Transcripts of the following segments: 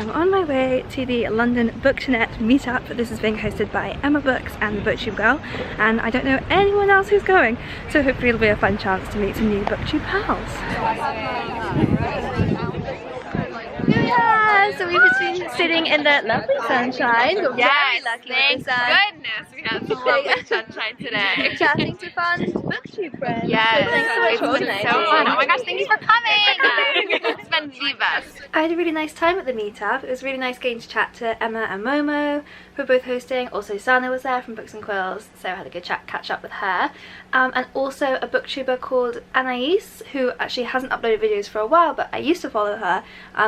I'm on my way to the London Booktonet meetup. This is being hosted by Emma Books and the BookTube Girl, and I don't know anyone else who's going, so hopefully it'll be a fun chance to meet some new BookTube pals. Yeah, so we've just been sitting in the lovely sunshine. Yes, lucky thank with the sun. goodness we had some lovely sunshine today. Chatting to fun BookTube friends. Yes, so thanks so much for it's been organizing. so fun. Oh my gosh, thank you for coming. It's been the best. I had a really nice time at the meetup. It was really nice getting to chat to Emma and Momo, who were both hosting. Also Sana was there from Books and Quills, so I had a good catch up with her. And also a booktuber called Anais, who actually hasn't uploaded videos for a while, but I used to follow her.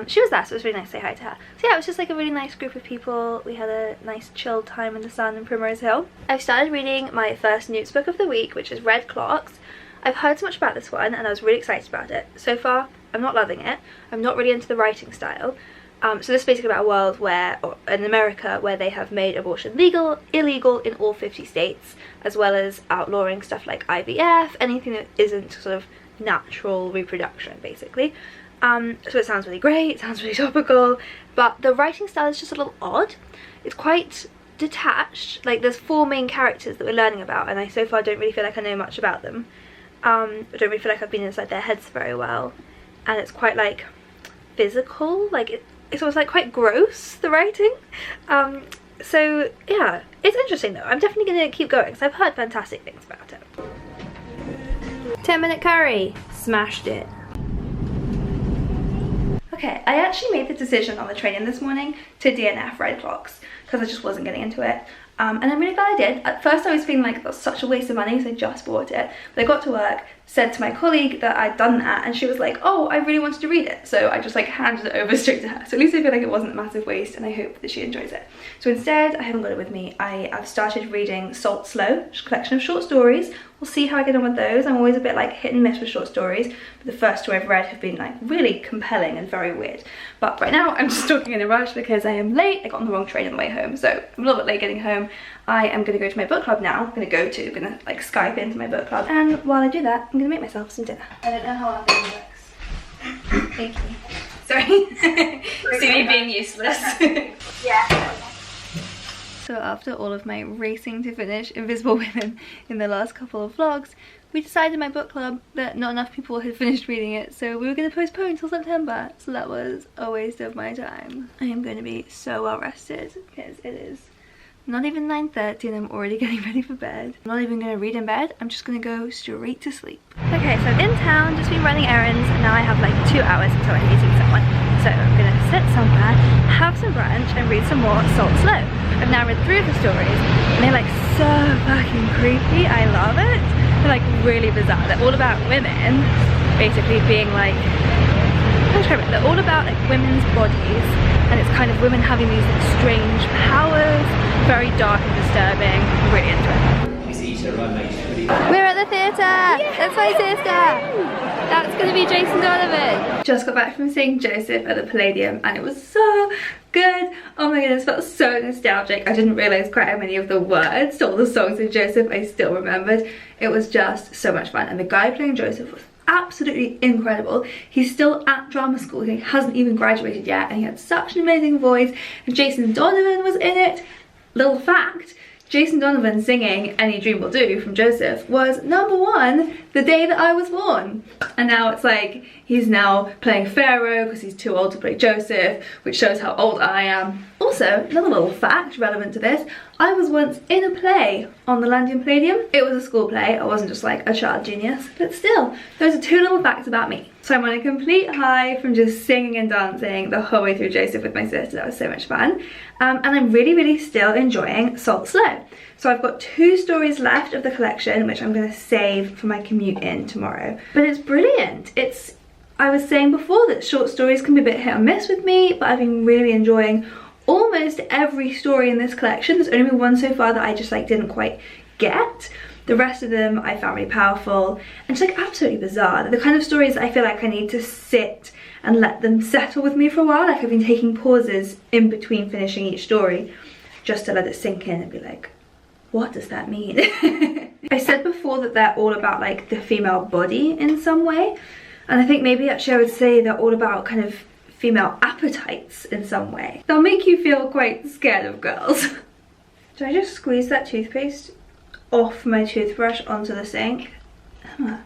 She was there, so it was really nice to say hi to her. So yeah, it was just like a really nice group of people. We had a nice chilled time in the sun in Primrose Hill. I've started reading my first NEWTs book of the week, which is Red Clocks. I've heard so much about this one and I was really excited about it. So far, I'm not loving it. I'm not really into the writing style. So this is basically about a world where, or in America, where they have made abortion illegal in all 50 states, as well as outlawing stuff like IVF, anything that isn't sort of natural reproduction, basically. So it sounds really great, it sounds really topical, but the writing style is just a little odd. It's quite detached. Like, there's 4 main characters that we're learning about, and I so far don't really feel like I know much about them. I don't really feel like I've been inside their heads very well, and it's quite like physical, like it's almost like quite gross, the writing. So yeah, it's interesting though. I'm definitely gonna keep going because I've heard fantastic things about it. 10-minute curry, smashed it. Okay, I actually made the decision on the train in this morning to DNF Red Clocks because I just wasn't getting into it. And I'm really glad I did. At first I was feeling like that was such a waste of money, so I just bought it. But I got to work, said to my colleague that I'd done that, and she was like, oh, I really wanted to read it. So I just like handed it over straight to her. So at least I feel like it wasn't a massive waste, and I hope that she enjoys it. So instead, I haven't got it with me. I've started reading Salt Slow, which is a collection of short stories. We'll see how I get on with those. I'm always a bit like hit and miss with short stories, but the first 2 I've read have been like really compelling and very weird. But right now I'm just talking in a rush because I am late. I got on the wrong train on the way home, so I'm a little bit late getting home. I am going to go to my book club now. I'm going to like Skype into my book club, and while I do that, I'm going to make myself some dinner. I don't know how our thing works. Thank you. Sorry. See me being useless. Yeah. So after all of my racing to finish Invisible Women in the last couple of vlogs, we decided in my book club that not enough people had finished reading it, so we were going to postpone until September. So that was a waste of my time. I am going to be so well rested because it is not even 9:30 and I'm already getting ready for bed. I'm not even going to read in bed, I'm just going to go straight to sleep. Okay, so I'm in town, just been running errands, and now I have like 2 hours until I'm meeting someone. So I'm going to sit somewhere, have some brunch, and read some more Salt Slow. I've now read 3 of the stories, and they're like so fucking creepy. I love it. They're like really bizarre. They're all about women basically being like, how to describe it? They're all about like women's bodies, and it's kind of women having these like strange powers. Very dark and disturbing. I'm really into it. We're at the theatre! Yeah. That's my sister! That's gonna be Jason Donovan. Just got back from seeing Joseph at the Palladium and it was so good. Oh my goodness, it felt so nostalgic. I didn't realise quite how many of the words to all the songs of Joseph I still remembered. It was just so much fun, and the guy playing Joseph was absolutely incredible. He's still at drama school, he hasn't even graduated yet, and he had such an amazing voice, and Jason Donovan was in it. Little fact, Jason Donovan singing Any Dream Will Do from Joseph was #1 the day that I was born. And now it's like he's now playing Pharaoh because he's too old to play Joseph, which shows how old I am. Also, another little fact relevant to this, I was once in a play on the London Palladium. It was a school play, I wasn't just like a child genius, but still, those are 2 little facts about me. So I'm on a complete high from just singing and dancing the whole way through Joseph with my sister. That was so much fun. And I'm really still enjoying Salt Slow. So I've got 2 stories left of the collection, which I'm going to save for my commute in tomorrow. But it's brilliant. I was saying before that short stories can be a bit hit or miss with me, but I've been really enjoying almost every story in this collection. There's only been 1 so far that I just like didn't quite get. The rest of them I found really powerful and just like absolutely bizarre. They're the kind of stories that I feel like I need to sit and let them settle with me for a while. Like I've been taking pauses in between finishing each story just to let it sink in and be like, what does that mean? I said before that they're all about like the female body in some way, and I think maybe actually I would say they're all about kind of female appetites in some way. They'll make you feel quite scared of girls. Do I just squeeze that toothpaste off my toothbrush onto the sink? Emma,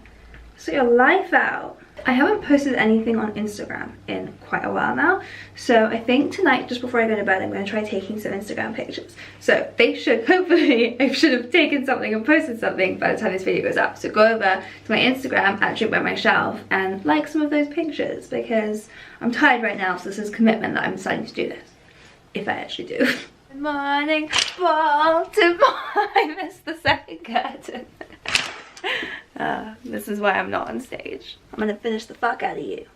sort your life out. I haven't posted anything on Instagram in quite a while now, so I think tonight, just before I go to bed, I'm going to try taking some Instagram pictures. So they should, hopefully, I should have taken something and posted something by the time this video goes up. So go over to my Instagram at Drink by My Shelf and like some of those pictures, because I'm tired right now, so this is commitment that I'm deciding to do this, if I actually do. Good morning, Baltimore. I missed the second curtain. This is why I'm not on stage. I'm gonna finish the fuck out of you.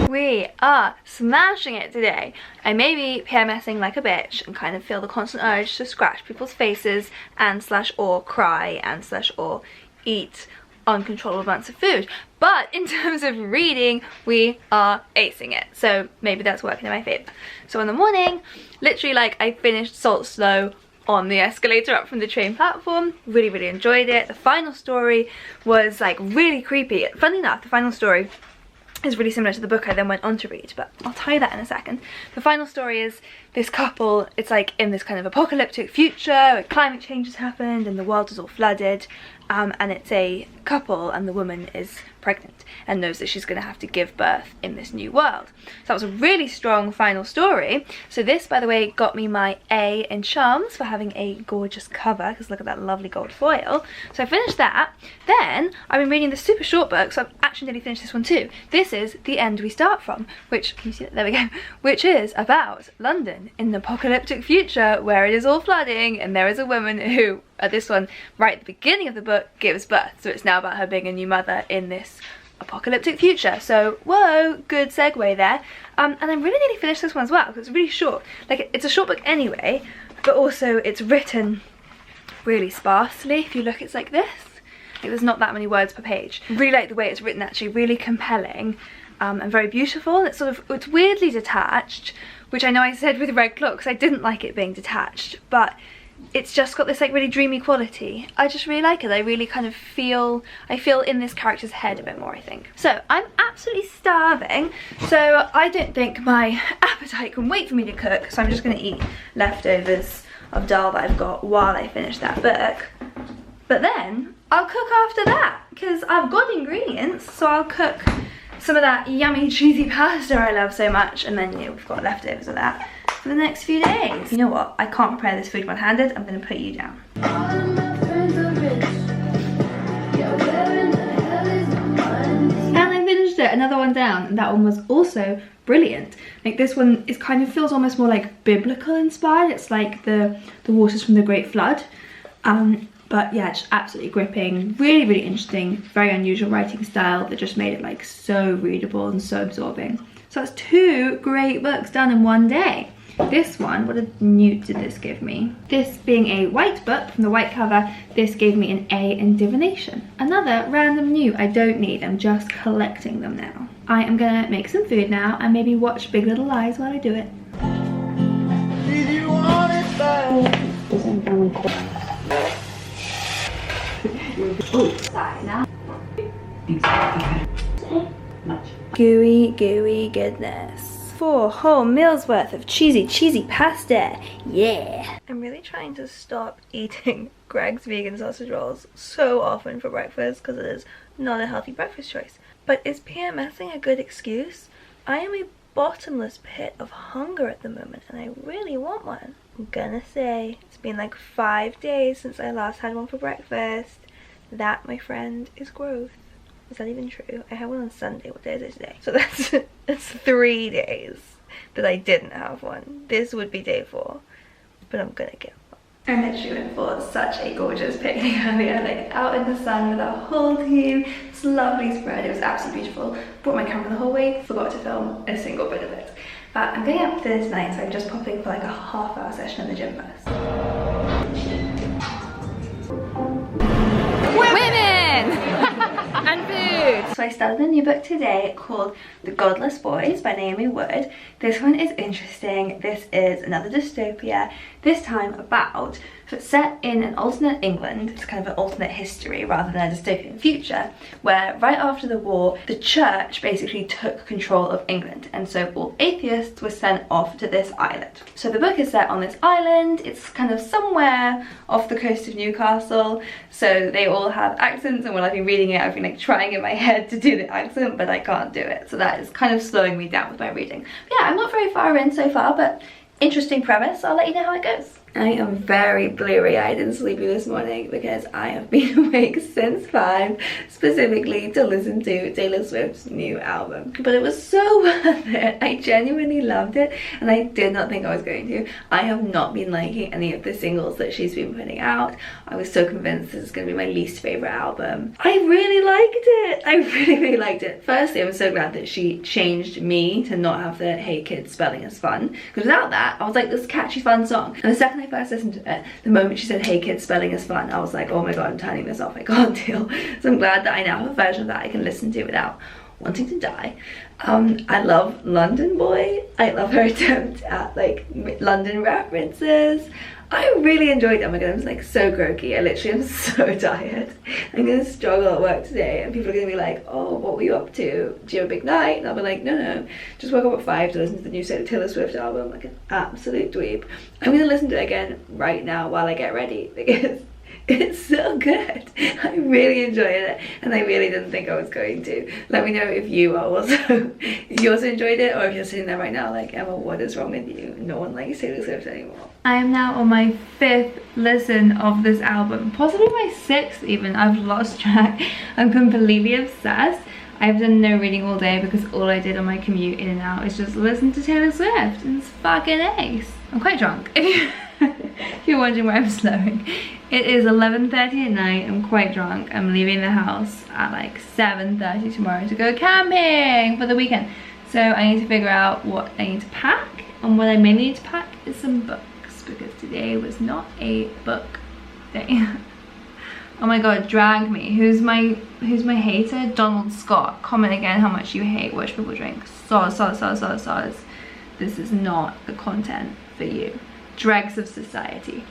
We are smashing it today. I may be PMSing like a bitch and kind of feel the constant urge to scratch people's faces and / or cry and / or eat uncontrollable amounts of food. But in terms of reading, we are acing it. So maybe that's working in my favour. So in the morning, literally like I finished Salt Slow on the escalator up from the train platform. Really enjoyed it. The final story was like really creepy. Funnily enough, the final story is really similar to the book I then went on to read, but I'll tell you that in a second. The final story is this couple, it's like in this kind of apocalyptic future where climate change has happened and the world is all flooded, and it's a couple and the woman is pregnant and knows that she's going to have to give birth in this new world. So that was a really strong final story. So this, by the way, got me my A in Charms for having a gorgeous cover, because look at that lovely gold foil. So I finished that. Then I've been reading the super short book, so I've actually nearly finished this one too. This is The End We Start From, which, can you see that? There we go. Which is about London in the apocalyptic future where it is all flooding and there is a woman who, this one right at the beginning of the book, gives birth. So it's now about her being a new mother in this apocalyptic future. So whoa, good segue there. And I'm really nearly finished this one as well, because it's really short. Like, it's a short book anyway, but also it's written really sparsely. If you look, it's like this. Like, there's not that many words per page. I really like the way it's written, actually, really compelling and very beautiful. And it's weirdly detached, which I know I said with Red Clock, because I didn't like it being detached, but it's just got this like really dreamy quality. I just really like it. I really kind of feel in this character's head a bit more, I think. So I'm absolutely starving, so I don't think my appetite can wait for me to cook, so I'm just going to eat leftovers of dal that I've got while I finish that book. But then I'll cook after that, because I've got ingredients, so I'll cook some of that yummy cheesy pasta I love so much, and then, you know, we've got leftovers of that for the next few days. You know what? I can't prepare this food one-handed. I'm going to put you down. And I finished it. Another one down, and that one was also brilliant. Like, this one is kind of feels almost more like biblical inspired. It's like the waters from the Great Flood. But yeah, just absolutely gripping, really interesting, very unusual writing style that just made it like so readable and so absorbing. So that's 2 great books done in one day. This one, what a newt did this give me? This being a white book from the white cover, this gave me an A in Divination. Another random newt I don't need, I'm just collecting them now. I am gonna make some food now and maybe watch Big Little Lies while I do it. If you want it back. Gooey goodness. 4 whole meals worth of cheesy pasta. Yeah. I'm really trying to stop eating Greg's vegan sausage rolls so often for breakfast, because it is not a healthy breakfast choice. But is PMSing a good excuse? I am a bottomless pit of hunger at the moment, and I really want one. I'm gonna say it's been like 5 days since I last had one for breakfast. That, my friend, is growth. Is that even true? I had one on Sunday. What day is it today? So that's 3 days that I didn't have one. This would be day 4, but I'm gonna get one. I literally went for such a gorgeous picnic earlier, like out in the sun with our whole team. It's lovely spread. It was absolutely beautiful. Brought my camera the whole way. Forgot to film a single bit of it. But I'm going out for dinner tonight, so I'm just popping for like a half-hour session in the gym first. Women! And food! So I started a new book today called The Godless Boys by Naomi Wood. This one is interesting. This is another dystopia, this time about So it's set in an alternate England. It's kind of an alternate history rather than a dystopian future, where right after the war, the church basically took control of England, and so all atheists were sent off to this island. So the book is set on this island. It's kind of somewhere off the coast of Newcastle, so they all have accents, and when I've been reading it, I've been like trying in my head to do the accent, but I can't do it, so that is kind of slowing me down with my reading. But yeah, I'm not very far in so far, but interesting premise. I'll let you know how it goes. I am very bleary-eyed and sleepy this morning because I have been awake since 5, specifically to listen to Taylor Swift's new album. But it was so worth it. I genuinely loved it, and I did not think I was going to. I have not been liking any of the singles that she's been putting out. I was so convinced this is going to be my least favourite album. I really liked it. I really liked it. Firstly, I'm so glad that she changed me to not have the "Hey Kids, spelling is fun," because without that, I was like, this catchy fun song. And the second I first listened to it, the moment she said "Hey Kids, spelling is fun," I was like, oh my god, I'm turning this off, I can't deal. So I'm glad that I now have a version of that I can listen to without wanting to die. I love London Boy. I love her attempt at like London references. I really enjoyed it. Oh my god, I'm like so croaky. I literally am so tired. I'm gonna struggle at work today, and people are gonna be like, oh, what were you up to? Do you have a big night? And I'll be like, no, just woke up at 5 to listen to the new Taylor Swift album, like an absolute dweeb. I'm gonna listen to it again right now while I get ready because it's so good. I really enjoyed it, and I really didn't think I was going to. Let me know if you are also, if you also enjoyed it, or if you're sitting there right now like, Emma, what is wrong with you? No one likes Taylor Swift anymore. I am now on my 5th listen of this album, possibly my 6th even. I've lost track. I'm completely obsessed. I've done no reading all day because all I did on my commute in and out is just listen to Taylor Swift, and it's fucking ace. I'm quite drunk. If you're wondering why I'm slowing. It is 11:30 at night. I'm quite drunk. I'm leaving the house at like 7:30 tomorrow to go camping for the weekend. So I need to figure out what I need to pack, and what I mainly need to pack is some books because today was not a book day. Oh my god, drag me. Who's my hater? Donald Scott. Comment again how much you hate Watch People Drink. Soz. This is not the content for you. Dregs of society.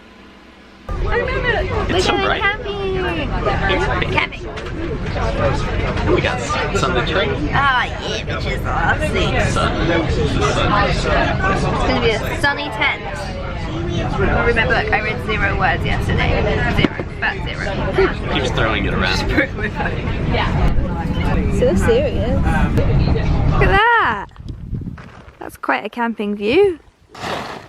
We're going camping. Camping. And we got sun to drink. Ah, yeah, bitches. It's gonna be a sunny tent. I read my book. I read 0 words yesterday. 0. About 0. Keeps throwing it around. Yeah. So serious. Look at that. That's quite a camping view.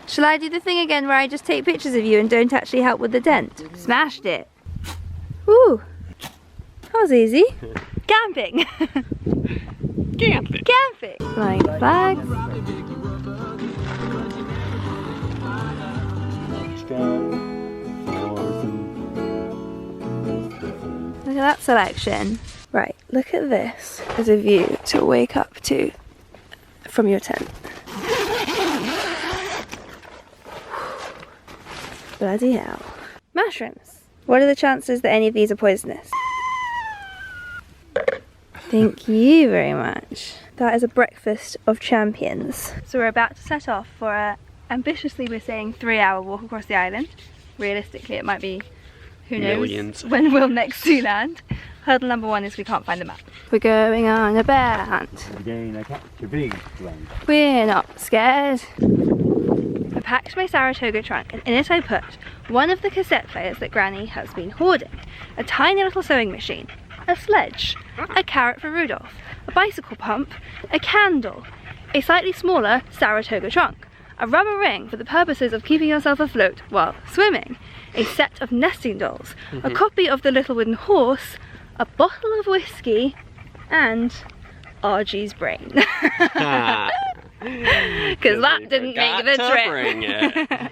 Shall I do the thing again where I just take pictures of you and don't actually help with the tent? Smashed it. Woo. That was easy. Camping. Camping. Camping. Flying flags. Look at that selection. Right, look at this as a view to wake up to from your tent. Bloody hell. Mushrooms. What are the chances that any of these are poisonous? Thank you very much. That is a breakfast of champions. So we're about to set off for a, ambitiously we're saying, 3-hour walk across the island. Realistically it might be, who knows, millions. When we'll next see land. Hurdle number 1 is we can't find the map. We're going on a bear hunt. We're not scared. I packed my Saratoga trunk, and in it I put one of the cassette players that Granny has been hoarding, a tiny little sewing machine, a sledge, a carrot for Rudolph, a bicycle pump, a candle, a slightly smaller Saratoga trunk, a rubber ring for the purposes of keeping yourself afloat while swimming, a set of nesting dolls, a copy of The Little Wooden Horse, a bottle of whiskey, and RG's brain. Because that didn't make the trip.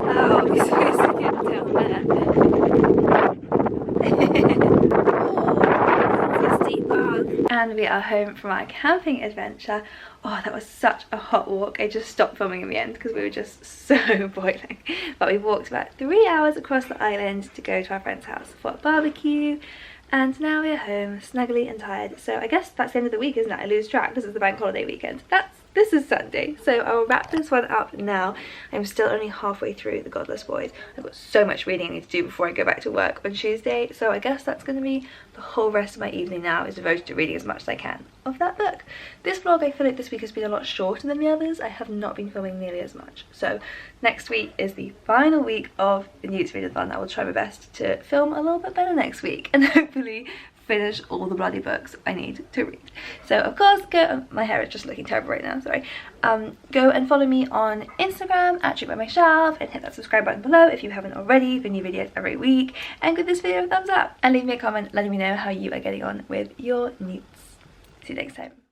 Oh, we're supposed to get down there. Oh, steep path. And we are home from our camping adventure. Oh, that was such a hot walk. I just stopped filming in the end because we were just so boiling. But we walked about 3 hours across the island to go to our friend's house for a barbecue. And now we're home, snuggly and tired. So I guess that's the end of the week, isn't it? I lose track. This is the bank holiday weekend. That's this is Sunday, so I will wrap this one up now. I'm still only halfway through the Godless Boys. I've got so much reading I need to do before I go back to work on Tuesday, so I guess that's going to be the whole rest of my evening now, is devoted to reading as much as I can of that book. This vlog, I feel like this week has been a lot shorter than the others. I have not been filming nearly as much, so next week is the final week of the NEWTs readathon. I will try my best to film a little bit better next week and hopefully finish all the bloody books I need to read. So of course, go, my hair is just looking terrible right now, sorry. Go and follow me on Instagram at @TreatByMyShelf and hit that subscribe button below if you haven't already for new videos every week, and give this video a thumbs up and leave me a comment letting me know how you are getting on with your NEWTs. See you next time.